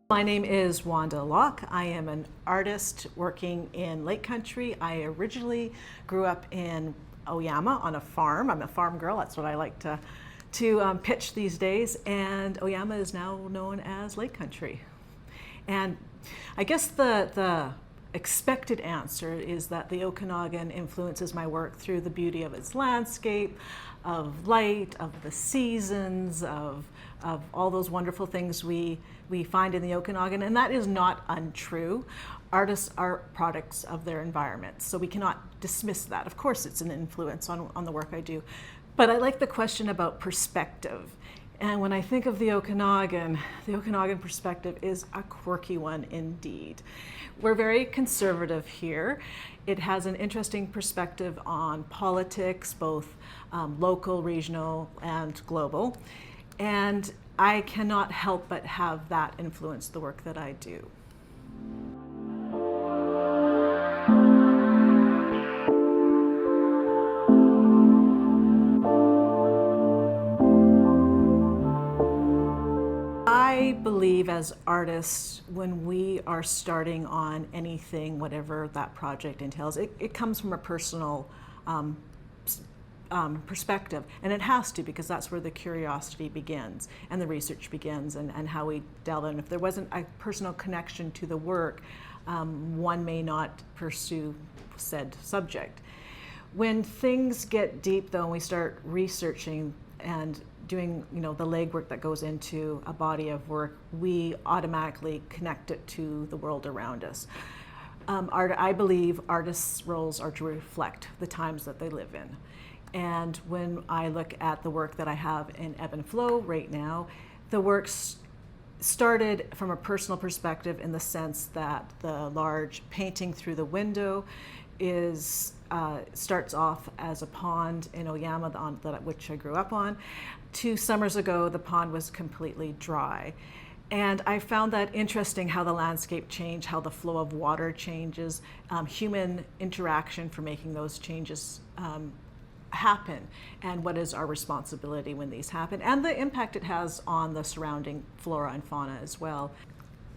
My name is Wanda. I am an artist working in Lake Country. I originally grew up in Oyama on a farm. I'm a farm girl. That's what I like to pitch these days. And Oyama is now known as Lake Country. And I guess the expected answer is that the Okanagan influences my work through the beauty of its landscape, of light, of the seasons, of all those wonderful things we find in the Okanagan. And that is not untrue. Artists are products of their environment, so we cannot dismiss that. Of course, it's an influence on the work I do. But I like the question about perspective. And when I think of the Okanagan perspective is a quirky one indeed. We're very conservative here. It has an interesting perspective on politics, both local, regional, and global. And I cannot help but have that influence the work that I do. I believe as artists, when we are starting on anything, whatever that project entails, it comes from a personal perspective, and it has to, because that's where the curiosity begins and the research begins, and how we delve in. If there wasn't a personal connection to the work, one may not pursue said subject. When things get deep though, and we start researching and doing the legwork that goes into a body of work, we automatically connect it to the world around us. I believe artists' roles are to reflect the times that they live in. And when I look at the work that I have in Ebb and Flow right now, the work started from a personal perspective in the sense that the large painting through the window starts off as a pond in Oyama, which I grew up on. 2 summers ago, the pond was completely dry. And I found that interesting, how the landscape changed, how the flow of water changes, human interaction for making those changes happen, and what is our responsibility when these happen, and the impact it has on the surrounding flora and fauna as well.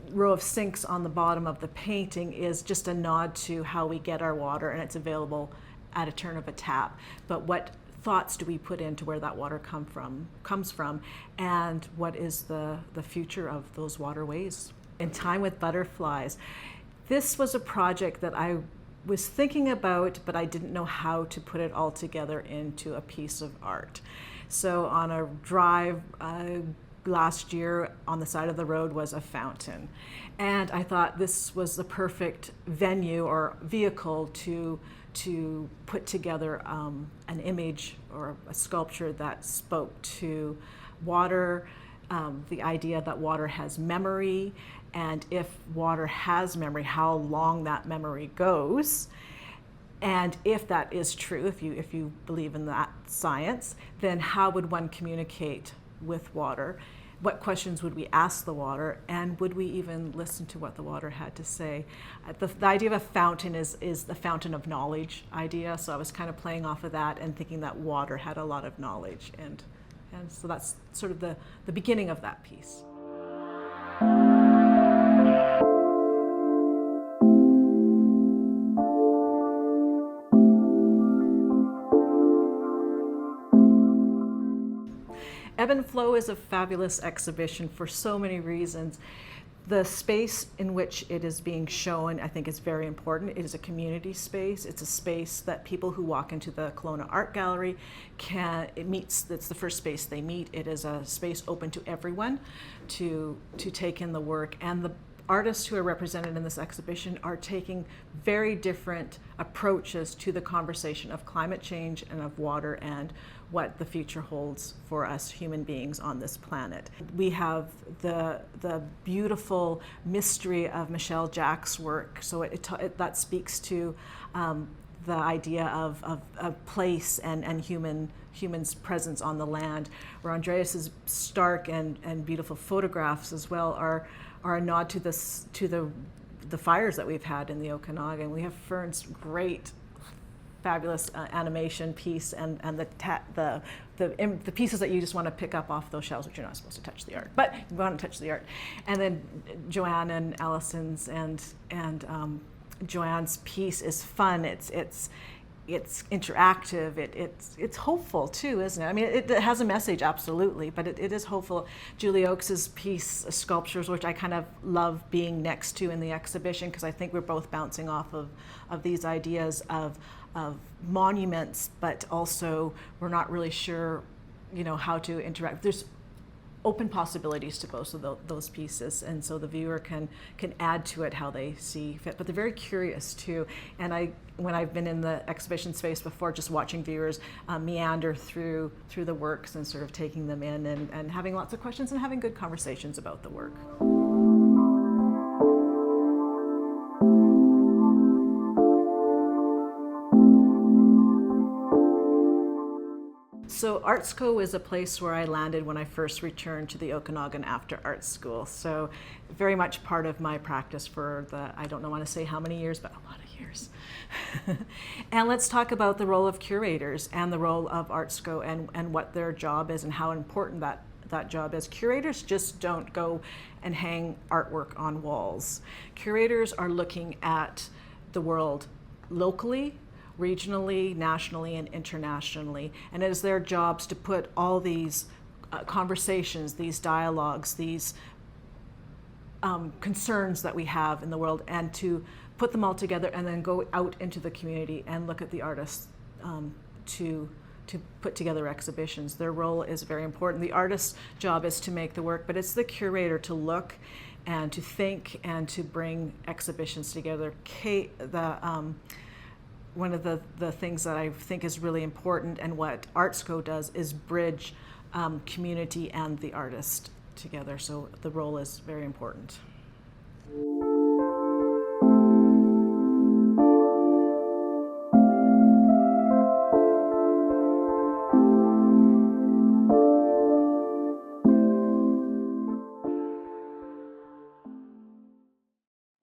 Row of sinks on the bottom of the painting is just a nod to how we get our water, and it's available at a turn of a tap. But what thoughts do we put into where that water comes from, and what is the future of those waterways? In Time with Butterflies, this was a project that I was thinking about, but I didn't know how to put it all together into a piece of art. So on a drive last year, on the side of the road was a fountain. And I thought this was the perfect venue or vehicle to put together an image or a sculpture that spoke to water, the idea that water has memory, and if water has memory, how long that memory goes. And if that is true, if you believe in that science, then how would one communicate with water? What questions would we ask the water, and would we even listen to what the water had to say? The idea of a fountain is the fountain of knowledge idea, so I was kind of playing off of that and thinking that water had a lot of knowledge, and so that's sort of the beginning of that piece. Ebb and Flow is a fabulous exhibition for so many reasons. The space in which it is being shown, I think, is very important. It is a community space. It's a space that people who walk into the Kelowna Art Gallery it's the first space they meet. It is a space open to everyone to take in the work. And the artists who are represented in this exhibition are taking very different approaches to the conversation of climate change and of water and what the future holds for us human beings on this planet. We have the beautiful mystery of Michelle Jack's work, so that speaks to the idea of place and humans' presence on the land. Where Andreas's stark and beautiful photographs as well are a nod to the fires that we've had in the Okanagan. We have Fern's great fabulous animation piece and the the pieces that you just want to pick up off those shelves, which you're not supposed to touch the art, but you want to touch the art. And then Joanne and Allison's and Joanne's piece is fun. It's interactive. It's hopeful too, isn't it? I mean, it has a message, absolutely, but it is hopeful. Julie Oakes's piece, sculptures, which I kind of love being next to in the exhibition, because I think we're both bouncing off of these ideas of monuments, but also we're not really sure, how to interact. There's open possibilities to both of those pieces, and so the viewer can add to it how they see fit. But they're very curious too. And when I've been in the exhibition space before, just watching viewers meander through the works and sort of taking them in and having lots of questions and having good conversations about the work. So ArtsCo is a place where I landed when I first returned to the Okanagan after art school. So very much part of my practice for I don't want to say how many years, but a lot of years. And let's talk about the role of curators and the role of ArtsCo and what their job is and how important that job is. Curators just don't go and hang artwork on walls. Curators are looking at the world locally, regionally, nationally, and internationally. And it is their jobs to put all these conversations, these dialogues, these concerns that we have in the world, and to put them all together and then go out into the community and look at the artists to put together exhibitions. Their role is very important. The artist's job is to make the work, but it's the curator to look and to think and to bring exhibitions together. One of the things that I think is really important, and what ArtsCo does, is bridge community and the artist together. So the role is very important.